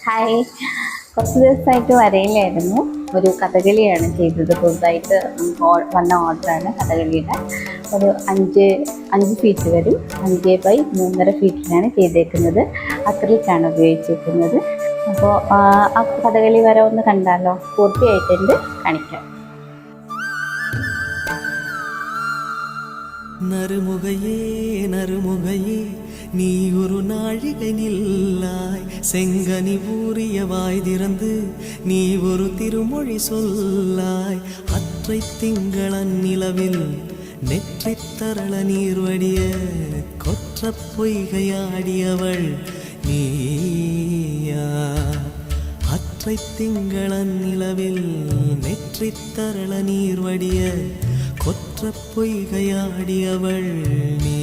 Hi. കുറച്ച് ദിവസമായിട്ട് വരയിലായിരുന്നു. ഒരു കഥകളിയാണ് ചെയ്തത്. പുതുതായിട്ട് വന്ന ഓർഡറാണ് കഥകളിയുടെ. ഒരു അഞ്ച് ഫീറ്റ് വരും. 5x3.5 ഫീറ്റിലാണ് ചെയ്തേക്കുന്നത്. അക്രിലിക്കാണ് ഉപയോഗിച്ചിരിക്കുന്നത്. അപ്പോൾ ആ കഥകളി വര ഒന്ന് കണ്ടാലോ? പൂർത്തിയായിട്ടുണ്ട്, കാണിക്കാം. நறுமுகையே நறுமுகையே நீ ஒரு நாழிகை நில்லாய், செங்கனி ஊறிய வாய் திறந்து நீ ஒரு திருமொழி சொல்லாய். அற்றை திங்களன் நிலவில் நெற்றித் தரள நீர் வடிய கொற்ற பொய்கையாடியவள் நீயா. அற்றை திங்களன் நிலவில் நெற்றித் தரள நீர் வடிய கொற்ற பொய்கையாடியவள் நீ.